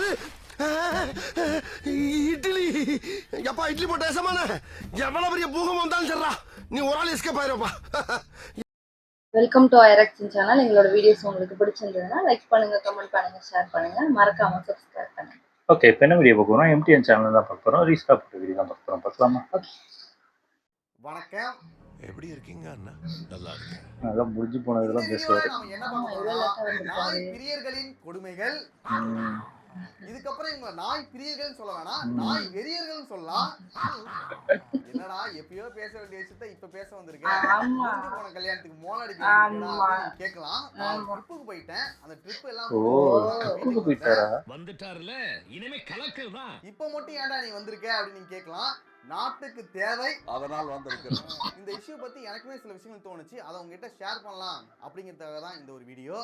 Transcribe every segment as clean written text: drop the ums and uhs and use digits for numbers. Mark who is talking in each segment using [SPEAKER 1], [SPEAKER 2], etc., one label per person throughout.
[SPEAKER 1] என்னது இட்லி? எப்பா இட்லி போட்ட ஏசமான எவ்வளவு பெரிய பூகம் வந்தாலும் சரிடா, நீ ஒரு ஆள் எஸ்கேப் ஆயிருப்பா.
[SPEAKER 2] வெல்கம் டு ஐரக்ஷன் சேனல். எங்களோட வீடியோஸ் உங்களுக்கு பிடிச்சிருந்ததுன்னா லைக் பண்ணுங்க, கமெண்ட் பண்ணுங்க, ஷேர் பண்ணுங்க, மறக்காம சப்ஸ்கிரைப் பண்ணுங்க.
[SPEAKER 3] ஓகே, இப்போ என்ன வீடியோ பார்க்க போறோம்? எம்டிஎன் சேனல் தான் பார்க்க போறோம். ரீஸ்டார்ட் போட்ட வீடியோ தான் பார்க்க போறோம். பார்க்கலாமா?
[SPEAKER 2] ஓகே.
[SPEAKER 4] வணக்கம்,
[SPEAKER 1] எப்படி இருக்கீங்க அண்ணா? நல்லா இருக்கேன்.
[SPEAKER 3] அதான் முடிஞ்சு போனதெல்லாம் பேசுவாரு.
[SPEAKER 4] நாம என்ன பார்க்க போறோம்? நாய் பிரியர்களின் கொடுமைகள். இதுக்கப்புறம் இவங்க நாய் பிரியர்கள் சொல்ல வேணாம், நாய் வெறியர்கள் சொல்லலாம். என்னடா எப்பயோ பேச வேண்டிய விஷயத்த இப்ப பேச வந்திருக்கேன். போன கல்யாணத்துக்கு மோனடி கேட்கலாம். நான் ட்ரிப்புக்கு போயிட்டேன். அந்த ட்ரிப் எல்லாம்
[SPEAKER 3] போயிட்டாரா?
[SPEAKER 5] வந்துட்டாருல, இனிமே கலக்கல் தான்.
[SPEAKER 4] இப்ப மட்டும் ஏன்டா நீ வந்திருக்க அப்படின்னு நீங்க கேட்கலாம். நாட்டுக்கு தேவை,
[SPEAKER 1] அதனால் வந்திருக்கேன்.
[SPEAKER 4] இந்த இஷ்யூ பத்தி எனக்குமே சில விஷயங்கள் தோணுச்சு, அதை உங்ககிட்ட ஷேர் பண்ணலாம் அப்படிங்கிறதுக்காக தான் இந்த ஒரு வீடியோ.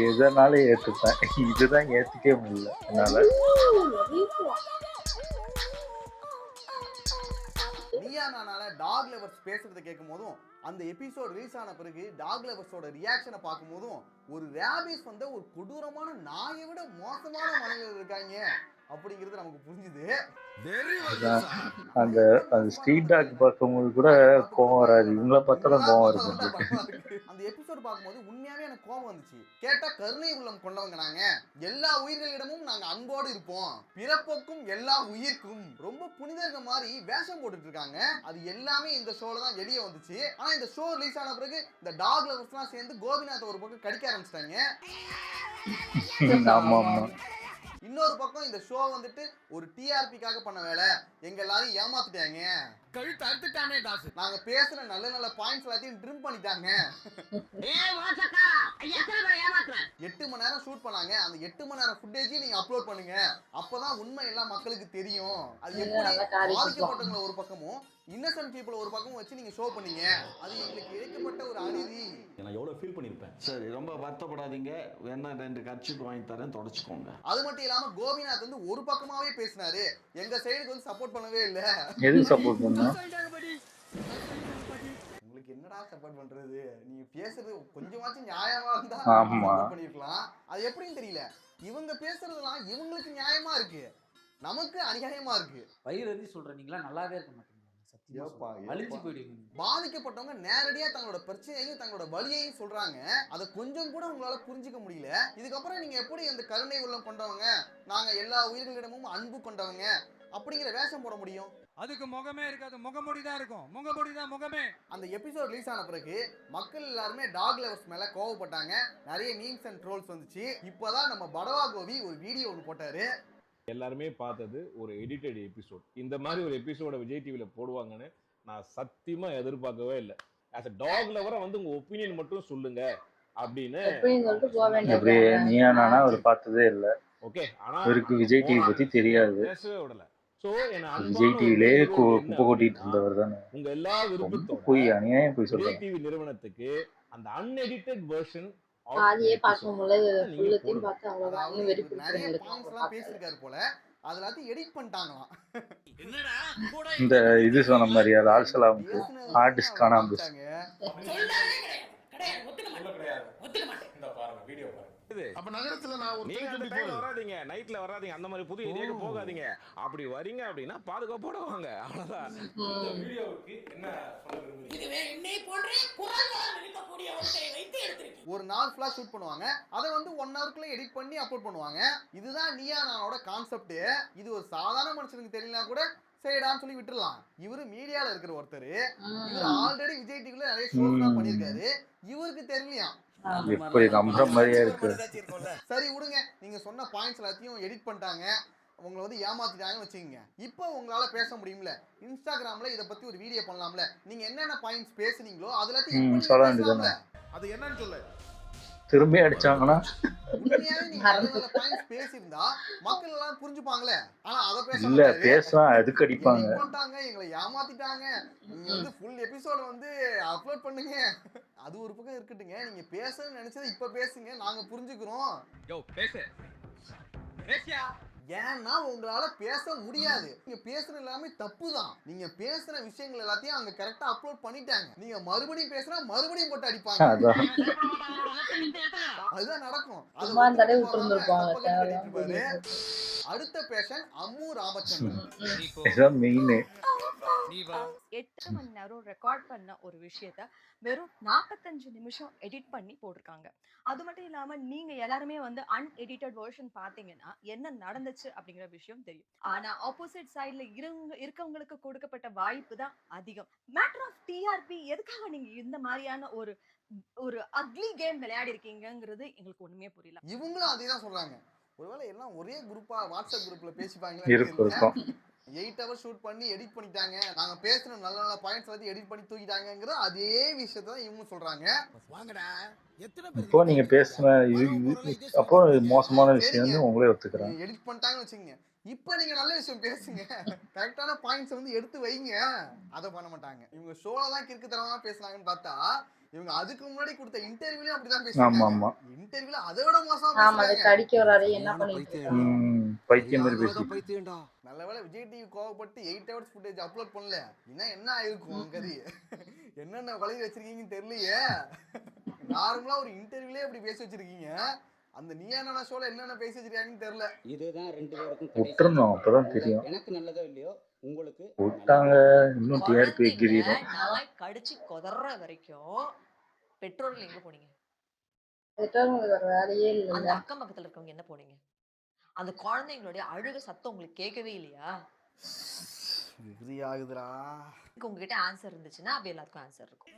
[SPEAKER 3] எதனால ஏத்துப்பேன், இதுதான் ஏத்துக்கவே முடியல என்னால.
[SPEAKER 4] நீயா நானால டாக் லவர்ஸ் பேசுறதை கேட்கும் போதும், அந்த எபிசோட் ரிலீஸ் ஆன பிறகு டாக் லவர்ஸோட ரியாக்ஷனை பார்க்கும் போதும், ஒரு ரேபிஸ் வந்து ஒரு கொடூரமான நாயை விட மோசமான மனிதர்கள் இருக்காங்க அப்படிங்கிறது நமக்கு புரிஞ்சுது.
[SPEAKER 3] அந்த ஸ்ட்ரீட் டாக் பார்க்கும்போது கூட கோவம் வராது, இவங்கள பார்த்தா தான் கோவம் வருது.
[SPEAKER 4] அந்த எபிசோட் பார்க்கும்போது உண்மையாவே எனக்கு கோவம் வந்துச்சு. கேட்டா கருணை உள்ளம் கொண்டவங்க நாங்க, எல்லா உயிர்களிடமும் நாங்க அன்போடு இருப்போம், பிறப்புக்கும் எல்லா உயிர்க்கும் ரொம்ப புனிதர்கள் மாதிரி வேஷம் போட்டுட்டு இருக்காங்க. அது எல்லாமே இந்த ஷோல தான் வெளியே வந்துச்சு. ஆனா இந்த ஷோ ரிலீஸ் ஆன பிறகு இந்த டாக் லவர்ஸ் எல்லாம் சேர்ந்து கோபிநாத் ஒரு பக்கம் கடிக்க ஆரம்பிச்சிட்டாங்க.
[SPEAKER 3] ஆமா ஆமா.
[SPEAKER 4] இன்னொரு பக்கம் இந்த ஷோ வந்துட்டு ஒரு டிஆர்பிக்காக பண்ண வேலை, எங்க எல்லாரும் ஏமாத்திட்டாங்க.
[SPEAKER 5] கழுத்து அறுத்துட்டானே டாஸ்.
[SPEAKER 4] நாங்க பேசுற நல்ல நல்ல பாயிண்ட்ஸ் எல்லாத்தையும் ட்ரிம் பண்ணிட்டாங்க. 8 மணி நேரம் ஷூட் பண்ணாங்க. அந்த 8 மணி நேரம் ஃபுட்டேஜையும் நீங்க அப்லோட் பண்ணுங்க, அப்பதான் உண்மை எல்லாம் மக்களுக்கு தெரியும். அது எப்படி பாதிக்கப்பட்டவங்களை ஒரு பக்கமும் இன்னசென்ட் பீப்புள் ஒரு பக்கமும் வச்சு நீங்க ஷோ பண்ணீங்க, அது எங்களுக்கு இழைக்கப்பட்ட ஒரு அநீதி.
[SPEAKER 5] நான் எவ்வளவு ஃபீல் பண்ணிருப்பேன்.
[SPEAKER 6] சரி, ரொம்ப வருத்தப்படாதீங்க, வேணா 2 கட்சிக்கு வாங்கி தரேன், தொடச்சுக்கோங்க.
[SPEAKER 4] அது மட்டும் இல்லாம கோபிநாத் வந்து ஒரு பக்கமாவே பேசினாரு, எங்க சைடுக்கு வந்து சப்போர்ட் பண்ணவே இல்ல.
[SPEAKER 3] எதுக்கு சப்போர்ட் பண்ணா?
[SPEAKER 4] உங்களுக்கு என்னடா சப்போர்ட் பண்றது, நீங்க பேசுறது கொஞ்சமாச்சும் நியாயமா இருந்தா
[SPEAKER 3] சப்போர்ட்
[SPEAKER 4] பண்ணிருக்கலாம். அது எப்படின்னு தெரியல, இவங்க பேசுறதுலாம் இவங்களுக்கு நியாயமா இருக்கு, நமக்கு அநியாயமா இருக்கு.
[SPEAKER 7] வயிறு வந்து சொல்றீங்களா, நல்லாவே இருக்க மாட்டேங்குது. அழிஞ்சு போயிடுவீங்க.
[SPEAKER 4] பாதிக்கப்பட்டவங்க நேரடியா தங்களோட பிரச்சனையையும் தங்களோட வலியையும் சொல்றாங்க, அதை கொஞ்சம் கூட உங்களால புரிஞ்சுக்க முடியல. இதுக்கப்புறம் நீங்க எப்படி அந்த கருணை உள்ளம் கொண்டவங்க, நாங்க எல்லா உயிர்களிடமும் அன்பு கொண்டவங்க அப்படிங்கிற வேஷம் போட முடியும்?
[SPEAKER 8] அதுக்கு முகமே இருக்காது, முகமூடி தான் இருக்கும். முகமூடி தான் முகமே.
[SPEAKER 4] அந்த எபிசோட் ரிலீஸ் ஆன பிறகு மக்கள் எல்லாருமே டாக் லவர்ஸ் மேல கோவப்பட்டாங்க, நிறைய மீம்ஸ் அண்ட் ட்ரோல்ஸ் வந்துச்சு. இப்பதான் நம்ம படவா கோவி ஒரு வீடியோ ஒன்று போட்டாரு.
[SPEAKER 9] எல்லாருமே பார்த்தது ஒரு எடிட்டட் எபிசோட். இந்த மாதிரி ஒரு எபிசோட விஜய் டிவில போடுவாங்கன்னு நான் சத்தியமா எதிர்பார்க்கவே இல்லை. ஆஸ் அ டாக் லவரா வந்து உங்க ஒப்பீனியன் மட்டும் சொல்லுங்க அப்படின்னு.
[SPEAKER 3] நீயா நானா அவர் பார்த்ததே இல்லை.
[SPEAKER 9] ஓகே, ஆனா
[SPEAKER 3] அவருக்கு விஜய் டிவி பத்தி தெரியாது,
[SPEAKER 9] பேசவே விடல. சோ
[SPEAKER 3] விஜய் டிவிலே குப்பை கொட்டிட்டு இருந்தவர் தானே.
[SPEAKER 9] உங்க எல்லா விருப்பத்தோட
[SPEAKER 3] போய் அநியாயம் போய் சொல்றேன்.
[SPEAKER 9] விஜய் டிவி நிறுவனத்துக்கு அந்த அன்எடிட்டட் வெர்ஷன்
[SPEAKER 2] அதையே பார்க்க முடியல, ஃபுல்லத்தையும் பார்த்து அவ்வளவுதான் வெரி
[SPEAKER 4] நிறைய பாயிண்ட்ஸ் எல்லாம் பேசிருக்காரு போல, அதெல்லாத்தையும் எடிட் பண்ணிட்டாங்களாம்.
[SPEAKER 3] இந்த இது சொன்ன மாதிரி அது ஆல்சலாம் ஹார்ட் டிஸ்க் காணாம போச்சு.
[SPEAKER 1] அப்ப நகரத்துல நான் ஒரு
[SPEAKER 9] வராதீங்க, நைட்ல வராதீங்க, அந்த மாதிரி புது ஏரியாக்கு போகாதீங்க. அப்படி வரீங்க அப்படின்னா பாதுகாப்போட வாங்க, அவ்வளவுதான். இந்த வீடியோவுக்கு என்ன சொல்ல
[SPEAKER 4] ஒரு நாள் ஃபுல்லா ஷூட் பண்ணுவாங்க, அதை வந்து 1 ஹவர்க்குள்ள எடிட் பண்ணி அப்லோட் பண்ணுவாங்க. இதுதான் நீயா நானோட கான்செப்ட். இது ஒரு சாதாரண மனுஷனுக்கு தெரியலனா கூட சரிடான்னு சொல்லி விட்டுறலாம். இவரு மீடியால இருக்கிற ஒருத்தர், இவர் ஆல்ரெடி விஜய் டிவில நிறைய ஷோஸ்லாம் பண்ணிருக்காரு, இவருக்கு தெரியலையா?
[SPEAKER 3] எப்படி நம்புற மாதிரியா இருக்கு.
[SPEAKER 4] சரி விடுங்க, நீங்க சொன்ன பாயிண்ட்ஸ் எல்லாத்தையும் எடிட் பண்ணிட்டாங்க, உங்களை வந்து ஏமாத்திட்டாங்கன்னு வச்சுக்கோங்க. இப்போ உங்களால பேச முடியும்ல, இன்ஸ்டாகிராம்ல இதை பத்தி ஒரு வீடியோ பண்ணலாம்ல, நீங்க என்னென்ன பாயிண்ட்ஸ் பேசுனீங்களோ அது எல்லாத்தையும்
[SPEAKER 3] சொல்ல வேண்டியதானே.
[SPEAKER 1] அது என்னன்னு சொல்லு.
[SPEAKER 3] திரும்பி அடிச்சாங்கன்னா
[SPEAKER 4] உண்மையாவே நீங்க நல்ல பாயிண்ட்ஸ் பேசியிருந்தா மக்கள் எல்லாம் புரிஞ்சுப்பாங்களே. ஆனா அத பேச
[SPEAKER 3] இல்ல, பேசா அதுக்கு அடிப்பாங்க.
[SPEAKER 4] எங்களை ஏமாத்திட்டாங்க, நீங்க வந்து ஃபுல் எபிசோட வந்து அப்லோட் பண்ணுங்க, அது ஒரு பக்கம் இருக்கட்டுங்க. நீங்க பேசணும்னு நினைச்சதை இப்ப பேசுங்க, நாங்க புரிஞ்சுக்கிறோம்.
[SPEAKER 8] யோ பேசு, பேசியா.
[SPEAKER 4] ஏன்னா உங்களால பேச முடியாது. நீங்க பேசுறது எல்லாமே தப்பு தான். நீங்க பேசுற விஷயங்கள் எல்லாத்தையும் அங்க கரெக்டா அப்லோட் பண்ணிட்டாங்க. நீங்க மறுபடியும் பேசுனா மறுபடியும் போட்டு அடிப்பாங்க.
[SPEAKER 3] அதான்
[SPEAKER 4] அதுதான் நடக்கும்.
[SPEAKER 2] சும்மா தடவை விட்டுருந்துருப்பாங்க.
[SPEAKER 4] அடுத்த பேஷன் அம்மு ராமச்சந்திரன்.
[SPEAKER 3] இதுதான் மெயின்.
[SPEAKER 10] 8 மணி நேரம் ரெக்கார்ட் பண்ண ஒரு விஷயத்த வெறும் 45 நிமிஷம் எடிட் பண்ணி போட்டிருக்காங்க. அது மட்டும் இல்லாம நீங்க எல்லாருமே வந்து அன்எடிட்டட் வெர்ஷன் பாத்தீங்கன்னா என்ன நடந்துச்சு அப்படிங்கிற விஷயம் தெரியும். ஆனா ஆப்போசிட் சைடுல இருக்கவங்களுக்கு கொடுக்கப்பட்ட வாய்ப்பு தான் அதிகம். மேட்டர் ஆஃப் டிஆர்பி எதுக்காக நீங்க இந்த மாதிரியான ஒரு அக்லி கேம் விளையாடி இருக்கீங்கிறது எங்களுக்கு ஒண்ணுமே புரியல.
[SPEAKER 4] இவங்களும் அதே தான் சொல்றாங்க. ஒருவேளை எல்லாம் ஒரே குரூப்பா வாட்ஸ்அப் குரூப்ல பேசிப்பாங்களா?
[SPEAKER 3] இருக்கும்
[SPEAKER 4] 8 hours ஷூட் பண்ணி எடிட் பண்ணிட்டாங்க. நாங்க பேசுற நல்ல நல்ல பாயிண்ட்ஸ் எல்லாத்தையும் எடிட் பண்ணி தூக்கிட்டாங்கங்கற அதே விஷயத்தை தான் இவங்க சொல்றாங்க.
[SPEAKER 3] இப்போ நீங்க பேசுன அப்போ மோசமான விஷயம் வந்து உங்களே ஒத்துக்கிறாங்க.
[SPEAKER 4] எடிட் பண்ணிட்டாங்கன்னு வச்சுங்க. இப்போ நீங்க நல்ல விஷயம் பேசுங்க. கரெக்டான பாயிண்ட்ஸ் வந்து எடுத்து வைங்க. அத பண்ண மாட்டாங்க. இவங்க ஷோல தான் கிறுக்குத்தனமா பேசுறாங்கன்னு பார்த்தா இவங்க அதுக்கு முன்னாடி கொடுத்த இன்டர்வியூலயும் அப்படிதான் பேசுறாங்க.
[SPEAKER 3] ஆமா
[SPEAKER 4] இன்டர்வியூல அதை விட மோசமா
[SPEAKER 2] ஆமா, அது
[SPEAKER 4] பேசுறாங்க.
[SPEAKER 2] கடிக்க வராரு என்ன பண்ணிட்டு இருக்காங்க.
[SPEAKER 3] பைத்தியம் மாதிரி பேசி.
[SPEAKER 4] நல்லவேளை விஜய் டிவி கோவப்பட்டு 8 hours ஃபுட்டேஜ் அப்லோட் பண்ணல. என்ன ஆயிருக்கும் கதி? என்னென்ன வளைய வச்சிருக்கீங்கன்னு தெரியலையே. நார்மலா ஒரு இன்டர்வியூலயே அப்படி பேசி வச்சிருக்கீங்க. அந்த நீயான ஷோல என்னென்ன பேசி வச்சிருக்காங்கன்னு தெரியல.
[SPEAKER 7] இதுதான் ரெண்டு பேருக்கும்
[SPEAKER 3] விட்டுறணும், அப்பதான் தெரியும்.
[SPEAKER 7] எனக்கு நல்லதோ இல்லையோ உங்களுக்கு
[SPEAKER 3] விட்டாங்க. இன்னும் டிஆர்பி கிரீடம்
[SPEAKER 10] நாய் கடிச்சு கொதற வரைக்கும் பெட்ரோல் எங்க போனீங்க?
[SPEAKER 2] பெற்றோர்களுக்கு வேற வேலையே
[SPEAKER 10] அந்த
[SPEAKER 2] இல்ல.
[SPEAKER 10] அக்கம் பக்கத்துல இருக்கவங்க என்ன போனீங்க? அந்த குழந்தைங்களுடைய அழுக சத்தம் உங்களுக்கு கேட்கவே இல்லையா?
[SPEAKER 4] விக்ரி ஆகுதுடா.
[SPEAKER 10] உங்ககிட்ட ஆன்சர் இருந்துச்சுன்னா அப்படி எல்லாத்துக்கும் ஆன்சர் இருக்கும்.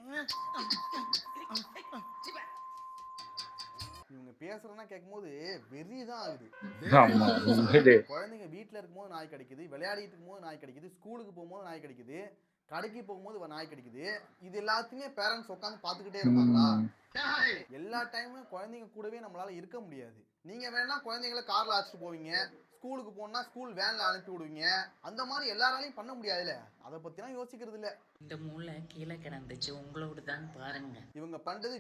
[SPEAKER 4] இவங்க பேசுறதுனா கேட்கும்போது வெறிதான் ஆகுது.
[SPEAKER 3] ஆமா உண்மையிலே.
[SPEAKER 4] குழந்தைங்க வீட்டுல இருக்கும்போது நாய் கடிக்குது, விளையாடிட்டு இருக்கும்போது நாய் கடிக்குது, ஸ்கூலுக்கு போகும்போது நாய் கடிக்குது, கடைக்கு போகும்போது நாய் கடிக்குது. இது எல்லாத்தையுமே பேரண்ட்ஸ் உட்காந்து பாத்துக்கிட்டே இருப்பாங்களா? எல்லா டைமும் குழந்தைங்க கூடவே நம்மளால இருக்க முடியாது. நீங்க வேணா குழந்தைங்களை கார்ல அழைச்சிட்டு போவீங்க, ஸ்கூலுக்கு போனா ஸ்கூல் வேன்ல அனுப்பி விடுவீங்க. அந்த மாதிரி எல்லாராலையும் பண்ண முடியாதுல்ல. அதை பத்திலாம் யோசிக்கிறது இல்ல.
[SPEAKER 11] இந்த மூளை கீழே கிடந்துச்சு உங்களோட தான் பாருங்க.
[SPEAKER 4] இவங்க பண்றது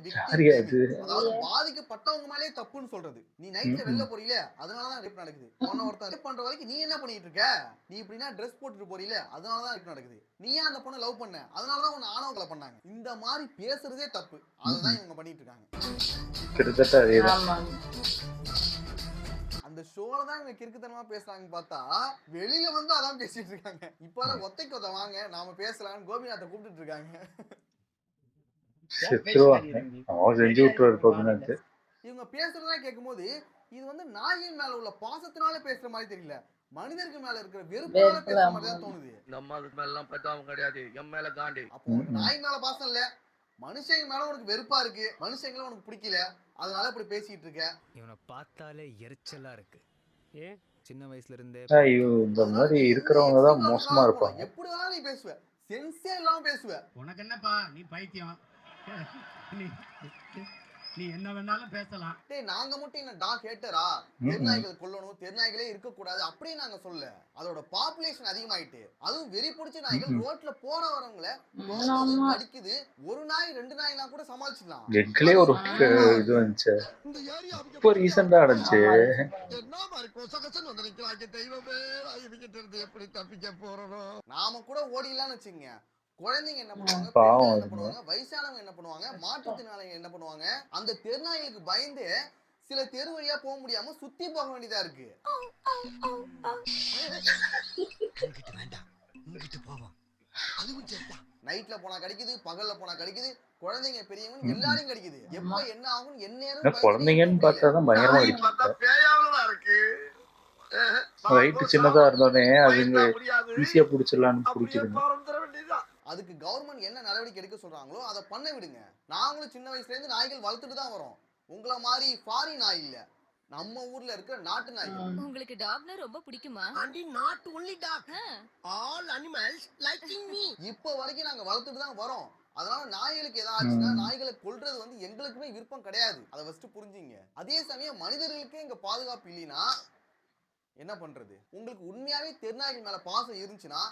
[SPEAKER 3] அதாவது
[SPEAKER 4] பாதிக்கப்பட்டவங்க மேலே தப்புன்னு சொல்றது. நீ நைட்ல வெளில போறீல, அதனாலதான் ரேப் நடக்குது. உன்ன ஒருத்தன் ரேப் பண்ற வரைக்கும் நீ என்ன பண்ணிட்டு இருக்க? நீ இப்படின்னா ட்ரெஸ் போட்டுட்டு போறீல, அதனாலதான் ரேப் நடக்குது. நீ ஏன் அந்த பொண்ணை லவ் பண்ண? அதனாலதான் உன்னை ஆணவங்களை பண்ணாங்க. இந்த மாதிரி பேசுறதே தப்பு. அதுதான் இவங்க பண்ணிட்டு இருக்காங்க.
[SPEAKER 3] கிட்டத்தட்ட அதேதான்.
[SPEAKER 4] அந்த ஷோல தான் இவங்க கிறுக்குத்தனமா பேசுறாங்கன்னு பார்த்தா வெளியில வந்து அதான் பேசிட்டு இருக்காங்க. இப்ப ஒத்தைக்கு ஒத்த வாங்க நாம பேசலாம்னு கோபிநாத்தை கூப்பிட்டு இருக்காங்க. இவங்க பேசுறதா கேட்கும்போது இது வந்து நாயின் மேல உள்ள பாசத்தினால பேசுற மாதிரி தெரியல, மனிதருக்கு மேல இருக்கிற வெறுப்பால பேசுற மாதிரி தான் தோணுது.
[SPEAKER 1] நம்ம மேல எல்லாம் பத்தாவும் கிடையாது, எம் மேல தாண்டி.
[SPEAKER 4] அப்போ நாய் மேல பாசம் இல்ல, மனுஷங்க மேல உனக்கு வெறுப்பா இருக்கு, மனுஷங்களை உனக்கு பிடிக்கல, அதனால இப்படி பேசிட்டு இருக்க.
[SPEAKER 5] இவனை பார்த்தாலே எரிச்சலா இருக்கு. ஏன் சின்ன வயசுல இருந்தே
[SPEAKER 3] இந்த மாதிரி இருக்கிறவங்க தான் மோசமா இருப்பாங்க.
[SPEAKER 4] எப்படி வேணாலும் நீ பேசுவ, சென்ஸே இல்லாம பேசுவ.
[SPEAKER 8] உனக்கு என்னப்பா, நீ பைத்தியம், நீ என்ன வேணாலும் பேசலாம்.
[SPEAKER 4] டேய் நாங்க மட்டும் என்ன டாக் ஹேட்டரா? தெருநாய்கள் கொல்லணும், தெருநாய்களே இருக்க கூடாது அப்படியே நாங்க சொல்ல. அதோட பாப்புலேஷன் அதிகமாயிட்டு, அதுவும் வெறி பிடிச்ச நாய்கள் ரோட்ல போற வரவங்கள அடிக்குது. ஒரு நாய் ரெண்டு நாய்லாம் கூட சமாளிச்சுக்கலாம்.
[SPEAKER 3] எங்களே ஒரு இது வந்துச்சு, இப்போ ரீசெண்டா நடந்துச்சு.
[SPEAKER 1] என்ன மாதிரி கொசகசன்னு வந்து நிக்கிறாங்க. தெய்வமே, இதுகிட்ட இருந்து எப்படி தப்பிக்க போறோம்?
[SPEAKER 4] நாம கூட ஓடிடலாம்னு வச்சுங்க. குழந்தைங்க என்ன பண்ணுவாங்க,
[SPEAKER 3] பாவம்
[SPEAKER 4] என்ன பண்ணுவாங்க, வயசானவங்க என்ன பண்ணுவாங்க, மாற்றுத்திறனாளிகள் என்ன பண்ணுவாங்க, அந்த தெருநாய்களுக்கு பயந்து சில தெரு வழியா போக முடியாம சுத்தி போக வேண்டியதா இருக்கு. நைட்ல போனா கிடைக்குது, பகல்ல போனா கிடைக்குது, குழந்தைங்க பெரியவங்க எல்லாரையும் கிடைக்குது. எப்ப என்ன ஆகும் என்ன
[SPEAKER 3] குழந்தைங்கன்னு பார்த்தாதான் பயங்கரமா
[SPEAKER 1] இருக்கு.
[SPEAKER 3] ரைட்டு சின்னதா இருந்தோடனே அதுங்க ஈஸியா பிடிச்சிடலான்னு பிடிக்குதுங்க.
[SPEAKER 4] அதுக்கு கவர்மெண்ட் என்ன நடவடிக்கை எடுக்க சொல்றாங்களோ அதை பண்ண விடுங்க. நாங்களும் சின்ன வயசுல இருந்து நாய்கள் வளர்த்துட்டு தான் வரோம். உங்கள மாதிரி ஃபாரின் நாய் இல்ல, நம்ம ஊர்ல இருக்கிற நாட்டு நாய்கள்.
[SPEAKER 10] உங்களுக்கு டாக்னா ரொம்ப பிடிக்குமா?
[SPEAKER 1] Aunty, not only dog, all animals liking me.
[SPEAKER 4] இப்போ வரைக்கும் நாங்க வளர்த்துட்டு தான் வரோம். அதனால நாய்களுக்கு ஏதாச்சுன்னா நாய்களை கொல்றது வந்து எங்களுக்குமே விருப்பம் கிடையாது. அதை ஃபர்ஸ்ட் புரிஞ்சுங்க. அதே சமயம் மனிதர்களுக்கே இங்க பாதுகாப்பு இல்லைன்னா என்ன பண்றது? உங்களுக்கு உண்மையாவே தெருநாய்கள் மேல பாசம் இருந்துச்சுன்னா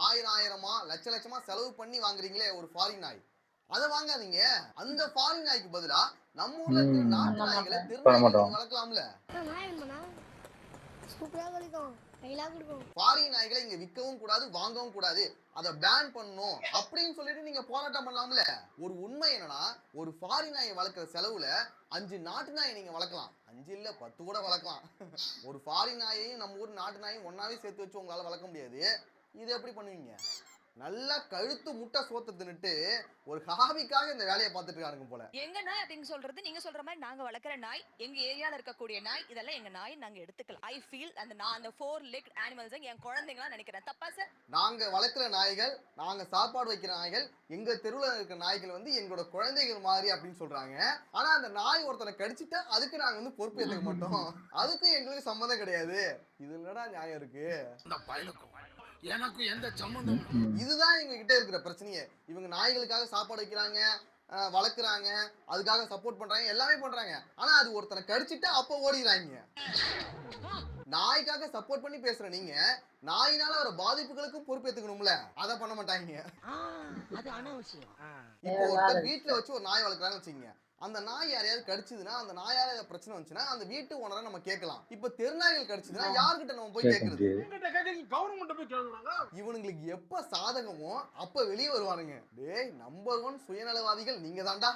[SPEAKER 4] ஆயிரமா லட்சமா செலவு பண்ணி வாங்குறீங்களே ஒரு ஃபாரின் நாய், அதை வாங்காதீங்க. அந்த ஃபாரின் நாய்க்கு பதிலா நம்ம ஊர்ல இருக்கிற நாட்டு நாய்களை தெருநாய்களை வளர்க்கலாம்ல. ஃபாரின் நாய்களை இங்க விற்கவும் கூடாது, வாங்கவும் கூடாது, அதை பேன் பண்ணணும் அப்படின்னு சொல்லிட்டு நீங்க போராட்டம் பண்ணலாம்ல. ஒரு உண்மை என்னன்னா, ஒரு ஃபாரின் நாயை வளர்க்குற செலவுல 5 நாட்டு நாயை நீங்க வளர்க்கலாம். 5 இல்ல 10 கூட வளர்க்கலாம். ஒரு ஃபாரின் நாயையும் நம்ம ஊர் நாட்டு நாயையும் ஒன்னாவே சேர்த்து வச்சு உங்களால வளர்க்க முடியாது. இது எப்படி பண்ணுவீங்க? நல்லா கழுத்து முட்டை சோத்த தின்னுட்டு ஒரு ஹாபிக்காக இந்த வேலையை பார்த்துட்டு இருக்கானுங்க போல.
[SPEAKER 10] எங்க நாய் அப்படின்னு சொல்றது நீங்க சொல்ற மாதிரி நாங்க வளர்க்குற நாய், எங்க ஏரியால இருக்கக்கூடிய நாய், இதெல்லாம் எங்க நாய், நாங்க எடுத்துக்கலாம். ஐ ஃபீல் அந்த 4 legged animals என் குழந்தைங்களா நினைக்கிறேன். தப்பா சார்?
[SPEAKER 4] நாங்க வளர்க்குற நாய்கள், நாங்க சாப்பாடு வைக்கிற நாய்கள், எங்க தெருவில் இருக்கிற நாய்கள் வந்து எங்களோட குழந்தைகள் மாதிரி அப்படின்னு சொல்றாங்க. ஆனா அந்த நாய் ஒருத்தனை கடிச்சிட்டா அதுக்கு நாங்க வந்து பொறுப்பு ஏற்றுக்க மாட்டோம். அதுக்கும் எங்களுக்கு சம்மந்தம் கிடையாது. இது என்னடா நியாயம் இருக்கு?
[SPEAKER 1] எனக்கு எந்த சம்பந்தம்?
[SPEAKER 4] இதுதான் எங்க கிட்ட இருக்கிற பிரச்சனையே. இவங்க நாய்களுக்காக சாப்பாடு வைக்கிறாங்க, வளர்க்குறாங்க, அதுக்காக சப்போர்ட் பண்றாங்க, எல்லாமே பண்றாங்க. ஆனா அது ஒருத்தனை கடிச்சிட்டா அப்ப ஓடிடுறாங்க. நாய்க்காக சப்போர்ட் பண்ணி பேசுற நீங்க நாயினால வர பாதிப்புகளுக்கும் பொறுப்பேற்றுக்கணும்ல, அதை பண்ண மாட்டாங்க.
[SPEAKER 1] அது அனாவசியம்.
[SPEAKER 4] இப்போ ஒருத்தர் வீட்டுல வச்சு ஒரு நாய் வளர்க்குறாங்கன்னு வச்சுங்க, அந்த நாய் யாரையாவது கடிச்சதுன்னா, அந்த நாயால ஏதாவது பிரச்சனை வந்துச்சுன்னா அந்த வீட்டு ஓனரை நம்ம கேட்கலாம். இப்ப தெருநாய்கள் கடிச்சதுன்னா யார்கிட்ட நம்ம போய் கேட்கறது?
[SPEAKER 1] கவர்மெண்ட் போய் கேட்கறாங்க.
[SPEAKER 4] இவனுங்களுக்கு எப்ப சாதகமோ அப்ப வெளியே வருவானுங்க. டேய் நம்பர் 1 சுயநலவாதிகள் நீங்க தான்டா.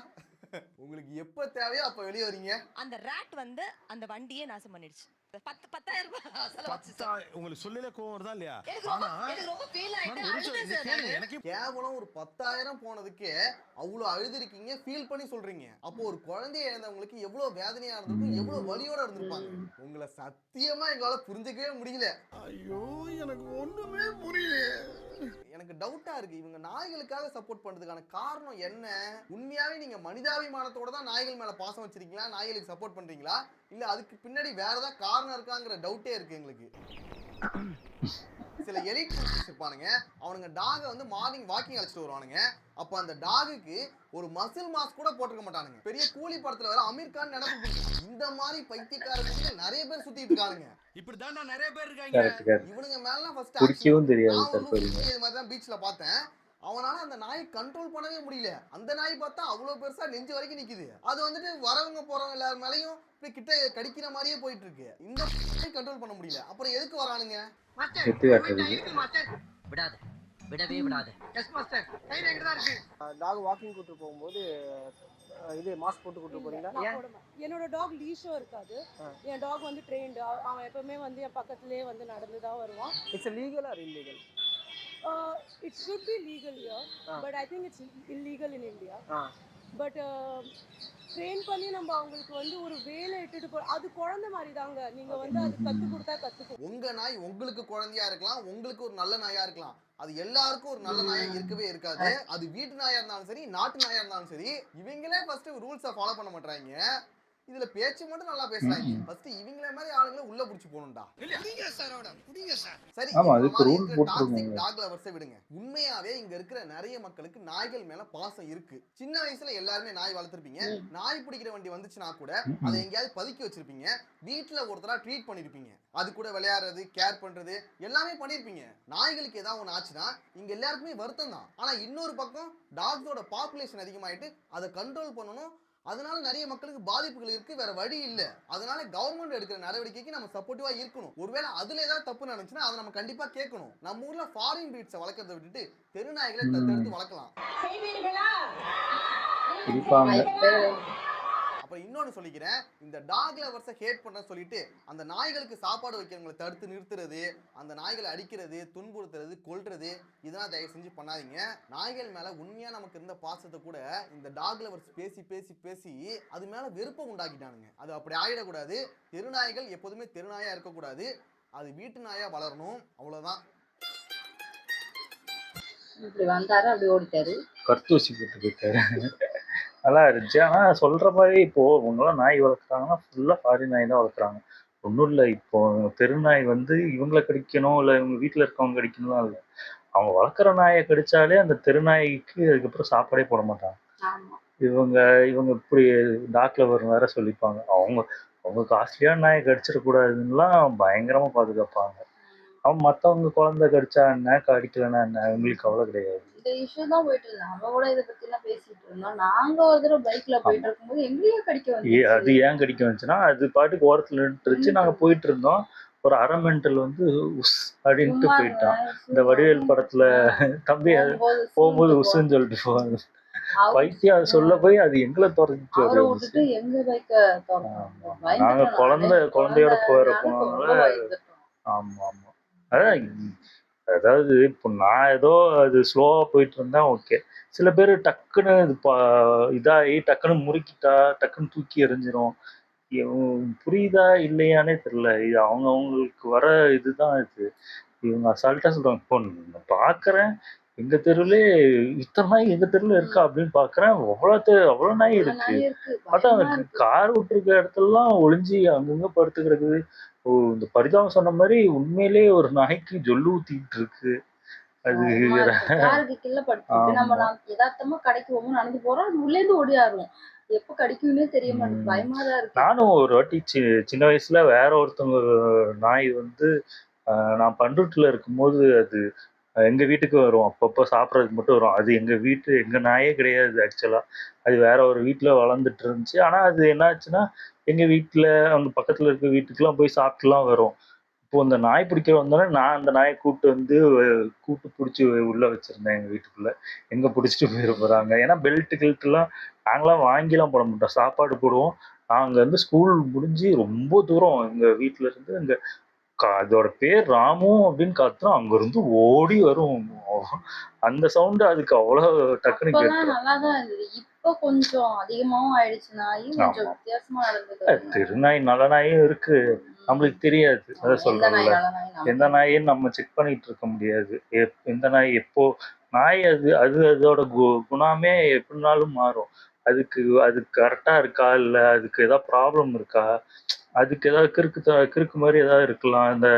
[SPEAKER 4] உங்களுக்கு எப்ப தேவையோ அப்ப வெளியே வரீங்க.
[SPEAKER 10] அந்த ராட் வந்து அந்த வண்டியே நாசம் பண்ணிடுச்சு. 10,000 ரூபாய் செலவாச்சு.
[SPEAKER 1] உங்களுக்கு சொல்லல கோவம் வருதா இல்லையா?
[SPEAKER 10] எனக்கு ரொம்ப ஃபீல் ஆயிட்டு
[SPEAKER 1] எனக்கு
[SPEAKER 4] கேவலம் ஒரு 10,000 போனதுக்கு அவ்வளவு அழுதுருக்கீங்க, ஃபீல் பண்ணி சொல்றீங்க. அப்போ ஒரு குழந்தைய இழந்தவங்களுக்கு எவ்வளவு வேதனையா இருந்திருக்கும், எவ்வளவு வலியோட இருந்திருப்பாங்க. உங்களை சத்தியமா எங்களால புரிஞ்சுக்கவே முடியல.
[SPEAKER 1] ஐயோ எனக்கு ஒண்ணுமே புரியல.
[SPEAKER 4] எனக்கு டவுட்டா இருக்கு, இவங்க நாய்களுக்காக சப்போர்ட் பண்றதுக்கான காரணம் என்ன? உண்மையாவே நீங்க மனிதாபிமானத்தோட தான் நாய்கள் மேல பாசம் வச்சிருக்கீங்களா, நாய்களுக்கு சப்போர்ட் பண்றீங்களா, இல்ல அதுக்கு பின்னாடி வேற ஏதாவது காரணம் இருக்காங்கிற டவுட்டே இருக்கு எங்களுக்கு. சில எலிட் இருப்பானுங்க, அவனுங்க டாக வந்து மார்னிங் வாக்கிங் அழைச்சிட்டு வருவானுங்க. அப்ப அந்த டாகுக்கு ஒரு மசில் மாஸ்க் கூட போட்டுக்க மாட்டானுங்க. பெரிய கூலி படத்துல வர அமீர் கான் நினைப்பு. இந்த மாதிரி பைத்தியக்காரங்க நிறைய பேர் சுத்திட்டு இருக்கானுங்க.
[SPEAKER 1] இப்படிதான் நிறைய பேர் இருக்காங்க.
[SPEAKER 4] இவனுங்க மேல ஃபர்ஸ்ட்
[SPEAKER 3] குடிக்கவும் தெரியாது.
[SPEAKER 4] இது மாதிரி தான் பீச்ல பார்த்தேன். அவனால அந்த நாயை கண்ட்ரோல் பண்ணவே முடியல. அந்த நாய் பார்த்தா அவ்வளவு பெருசா நெஞ்சு வரைக்கும் நிக்குது. அது வந்துட்டு வரவங்க போறவங்க எல்லாரும் மேலயும் இப்படி கிட்ட கடிக்கிற மாதிரியே போயிட்டு இருக்கு. இந்த கண்ட்ரோல் பண்ண முடியல. அப்புறம் எதுக்கு வரானுங்க?
[SPEAKER 11] விடாத, விடவே விடாத.
[SPEAKER 7] டாக் வாக்கிங் கூட்டு போகும்போது இது மாஸ்க் போட்டு கூட்டு போறீங்களா?
[SPEAKER 12] என்னோட டாக் லீஷும் இருக்காது. என் டாக் வந்து ட்ரெயின்டு. அவன் எப்பவுமே வந்து என் பக்கத்துலேயே வந்து நடந்து தான் வருவான்.
[SPEAKER 7] It's legal R illegal?
[SPEAKER 12] It should be legal here, but I think it's illegal in India. But train பண்ணி நம்ம அவங்களுக்கு வந்து ஒரு வேலை இட்டுட்டு போ, அது குழந்தை மாதிரி தாங்க. நீங்க வந்து அது கத்து கொடுத்தா கத்துக்கும்.
[SPEAKER 4] உங்க நாய் உங்களுக்கு குழந்தையா இருக்கலாம், உங்களுக்கு ஒரு நல்ல நாயா இருக்கலாம். அது எல்லாருக்கும் ஒரு நல்ல நாயா இருக்கவே இருக்காது. அது வீட்டு நாயா இருந்தாலும் சரி, நாட்டு நாயா இருந்தாலும் சரி, இவங்களே ஃபர்ஸ்ட் ரூல்ஸை ஃபாலோ பண்ண மாட்டாங்க. இதுல பேச்சு மட்டும் நல்லா பேசுறாங்க. ஃபர்ஸ்ட் இவங்களே மாதிரி ஆளுங்களை உள்ள புடிச்சு போணும்டா. சரி,
[SPEAKER 3] ஆமா அதுக்கு ரூல் போட்டுருங்க.
[SPEAKER 4] டாக் லவர்ஸை விடுங்க. உண்மையாவே இங்க இருக்கிற நிறைய மக்களுக்கு நாய்கள் மேல பாசம் இருக்கு. சின்ன வயசுல எல்லாருமே நாய் வளர்த்திருப்பீங்க. நாய் பிடிக்கிற வண்டி வந்துச்சுன்னா கூட அதை எங்கேயாவது பதுக்கி வச்சிருப்பீங்க. வீட்டுல ஒருத்தரா ட்ரீட் பண்ணிருப்பீங்க. அது கூட விளையாடுறது, கேர் பண்றது எல்லாமே பண்ணிருப்பீங்க. நாய்களுக்கு ஏதாவது ஒன்று ஆச்சுன்னா இங்க எல்லாருக்குமே வருத்தம் தான். ஆனா இன்னொரு பக்கம் டாக்ஸோட பாப்புலேஷன் அதிகமாயிட்டு அதை கண்ட்ரோல் பண்ணணும். அதனால நிறைய மக்களுக்கு பாதிப்புகள் இருக்கு, வேற வழி இல்ல. அதனால கவர்மெண்ட் எடுக்கிற நடவடிக்கைக்கு நம்ம சப்போர்ட்டிவா இருக்கணும். ஒருவேளை அதுல ஏதாவது தப்பு நடந்துச்சுன்னா அதை நம்ம கண்டிப்பா கேட்கணும். நம்ம ஊர்ல ஃபாரின் பிரீட்ஸை வளர்க்கறதை விட்டுட்டு தெருநாய்களை தத்தெடுத்து வளர்க்கலாம். அப்புறம் இன்னொன்னு சொல்லிக்கிறேன், இந்த டாக் லவர்ஸை ஹேட் பண்ண சொல்லிட்டு அந்த நாய்களுக்கு சாப்பாடு வைக்கிறவங்களை தடுத்து நிறுத்துறது, அந்த நாய்களை அடிக்கிறது, துன்புறுத்துறது, கொல்றது, இதெல்லாம் தயவு செஞ்சு பண்ணாதீங்க. நாய்கள் மேல உண்மையா நமக்கு இருந்த பாசத்தை கூட இந்த டாக் லவர்ஸ் பேசி பேசி பேசி அது மேல வெறுப்பை உண்டாக்கிட்டானுங்க. அது அப்படி ஆயிடக்கூடாது. தெருநாய்கள் எப்போதுமே தெருநாயா இருக்கக்கூடாது. அது வீட்டு நாயா வளரணும். அவ்வளவுதான்.
[SPEAKER 2] இப்படி வந்தாரு, அப்படி ஓடிட்டாரு,
[SPEAKER 3] கருத்தூசி போட்டு போயிட்டாரு. நல்லா இருந்துச்சு. ஆனால் சொல்கிற மாதிரி இப்போது இவங்களாம் நாய் வளர்க்குறாங்கன்னா ஃபுல்லாக ஃபாரின் நாய் தான் வளர்க்குறாங்க. ஒன்றும் இல்லை, இப்போது தெருநாய் வந்து இவங்களை கடிக்கணும் இல்லை இவங்க வீட்டில் இருக்கவங்க கடிக்கணும்லாம் இல்லை. அவங்க வளர்க்குற நாயை கடித்தாலே அந்த தெருநாய்க்கு அதுக்கப்புறம் சாப்பாடே போட மாட்டாங்க. இவங்க இப்படி டாக் லவர் வேற சொல்லிப்பாங்க. அவங்க காஸ்ட்லியான நாயை கடிச்சிடக்கூடாதுன்னுலாம் பயங்கரமாக பாதுகாப்பாங்க. அவன் மற்றவங்க குழந்தை கடிச்சா என்ன, கடிக்கலன்னா என்ன, அவங்களுக்கு கவலை கிடையாது.
[SPEAKER 2] இந்த இஷ்யூ தான் போயிட்டு இருந்தோம். நம்ம கூட இதை பத்தி எல்லாம் பேசிட்டு இருந்தோம். நாங்க ஒரு தடவை பைக்ல போயிட்டு இருக்கும்போது எங்கேயும் கடிக்க வந்து
[SPEAKER 3] அது ஏன் கடிக்க வந்துச்சுன்னா அது பாட்டுக்கு ஓரத்துல நின்றுச்சு. நாங்க போயிட்டு இருந்தோம். ஒரு அரை மெண்டல் வந்து உஸ் அப்படின்ட்டு
[SPEAKER 2] சும்மா
[SPEAKER 3] போயிட்டான். இந்த வடிவேல் படத்துல தம்பி அது போகும்போது உஸ்ன்னு சொல்லிட்டு போவாங்க. பைத்தியம் அது சொல்ல போய் அது எங்களை துரத்திட்டு
[SPEAKER 2] அவரை
[SPEAKER 3] வருது.
[SPEAKER 2] விட்டுட்டு எங்க பைக்க
[SPEAKER 3] நாங்க குழந்தையோட போயிட போனதுனால ஆமா ஆமா. அதான் அதாவது இப்போ நான் ஏதோ அது ஸ்லோவா போயிட்டு இருந்தா ஓகே. சில பேர் டக்குன்னு இதாகி டக்குன்னு முறுக்கிட்டா டக்குன்னு தூக்கி எறிஞ்சிரும். புரியுதா இல்லையானே தெரியல. இது அவங்களுக்கு வர இதுதான் இது. இவங்க அசால்ட்டா சொல்றாங்க. இப்போ நான் பார்க்குறேன் எங்க தெருவுலே இத்தனை நாய் எங்க தெருவுல இருக்கா அப்படின்னு பார்க்குறேன். அவ்வளோ நாய் இருக்கு. பார்த்தா அந்த கார் விட்டுருக்க இடத்துலலாம் ஒளிஞ்சு அங்கங்க படுத்து கிடக்குது. ஓ இந்த பரிதாபம் சொன்ன மாதிரி உண்மையிலேயே ஒரு நாய்க்கு ஜொல்லு ஊத்திட்டு இருக்கு. அது
[SPEAKER 2] யாருக்கு கிள்ள படுத்து நம்ம யதார்த்தமா கடைக்கு போகும்போது நடந்து போறோம், அது உள்ளே இருந்து ஓடியாருவோம். எப்ப கடிக்கும்னே தெரிய மாட்டேங்குது. பயமா தான் இருக்கு.
[SPEAKER 3] நானும் ஒரு வாட்டி சின்ன வயசுல வேற ஒருத்தவங்க நாய் வந்து நான் பண்ருட்டில் இருக்கும்போது அது எங்க வீட்டுக்கு வரும். அப்பப்போ சாப்பிட்றதுக்கு மட்டும் வரும். அது எங்க நாயே கிடையாது ஆக்சுவலா. அது வேற ஒரு வீட்டுல வளர்ந்துட்டு இருந்துச்சு. ஆனா அது என்னாச்சுன்னா எங்க வீட்டுல அவங்க பக்கத்துல இருக்க வீட்டுக்குலாம் போய் சாப்பிட்டுலாம் வரும். இப்போ இந்த நாய் பிடிக்க வந்தோடனே நான் அந்த நாயை கூட்டு பிடிச்சி உள்ள வச்சிருந்தேன் எங்க வீட்டுக்குள்ள. எங்க பிடிச்சிட்டு போயிட போறாங்க. ஏன்னா கில்ட்டுலாம் நாங்களாம் வாங்கிலாம் போட மாட்டோம். சாப்பாடு போடுவோம். நாங்க வந்து ஸ்கூல் முடிஞ்சு ரொம்ப தூரம் எங்க வீட்டுல இருந்து அதோட பேர் ராமு அப்படின்னு கத்துறோம். அங்க இருந்து ஓடி வரும். அந்த சவுண்ட் அதுக்கு அவ்வளவு டக்குன்னு கேட்டுரும்.
[SPEAKER 2] நல்லாதான் இருந்தது. இப்ப கொஞ்சம் அதிகமாவும் ஆயிடுச்சு. நாயும் கொஞ்சம் வித்தியாசமா நடந்தது.
[SPEAKER 3] தெருநாய் நல்ல நாயும் இருக்கு. நம்மளுக்கு தெரியாது. அதான் சொல்றேன்ல. எந்த நாயின்னு நம்ம செக் பண்ணிட்டு இருக்க முடியாது. எந்த நாய் எப்போ நாய் அதோட குணமே எப்படினாலும் மாறும். அது கரெக்டா இருக்கா இல்ல அதுக்கு ஏதாவது ப்ராப்ளம் இருக்கா, அதுக்கு ஏதாவது கிறுக்கு மாதிரி ஏதாவது இருக்கலாம். இந்த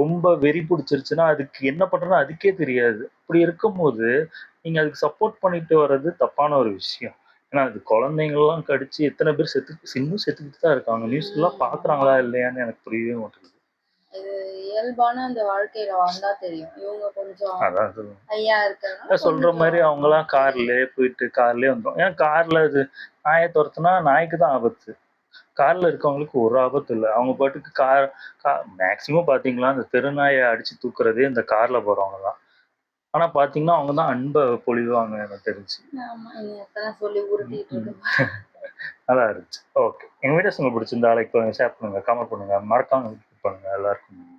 [SPEAKER 3] ரொம்ப வெறி பிடிச்சிருச்சுன்னா அதுக்கு என்ன பண்றதுன்னு அதுக்கே தெரியாது. அப்படி இருக்கும்போது நீங்க அதுக்கு சப்போர்ட் பண்ணிட்டு வர்றது தப்பான ஒரு விஷயம். ஏன்னா அது குழந்தைங்கள்லாம் கடிச்சு எத்தனை பேர் இன்னும் செத்துக்கிட்டு தான் இருக்காங்க. நியூஸ் எல்லாம் பாக்குறாங்களா இல்லையான்னு எனக்கு புரியவே மாட்டேங்குது.
[SPEAKER 2] இது இயல்பான அந்த வாழ்க்கையில வந்தா தெரியும். இவங்க கொஞ்சம் ஐயா இருக்கிறதுனால
[SPEAKER 3] சொல்ற மாதிரி அவங்கலாம் கார்லயே போயிட்டு கார்லயே வந்துடும். ஏன்னா கார்ல அது நாயை துரத்துனா நாய்க்கு தான் ஆபத்து. கார்ல இருக்கவங்களுக்கு ஒரு ஆபத்து இல்லை. அவங்க பாட்டுக்கு மேக்சிமம் பாத்தீங்களா இந்த தெருநாயை அடிச்சு தூக்குறதே இந்த கார்ல போறவங்க தான். ஆனா பாத்தீங்கன்னா அவங்க தான் அன்பை பொழிவாங்க எனக்கு தெரிஞ்சு. நல்லா இருந்துச்சு. ஓகே எங்க வீடியோஸ் உங்களுக்கு பிடிச்சிருந்தா லைக் பண்ணுங்க, ஷேர் பண்ணுங்க, கமெண்ட் பண்ணுங்க, மறக்காம பண்ணுங்க எல்லாருக்கும்.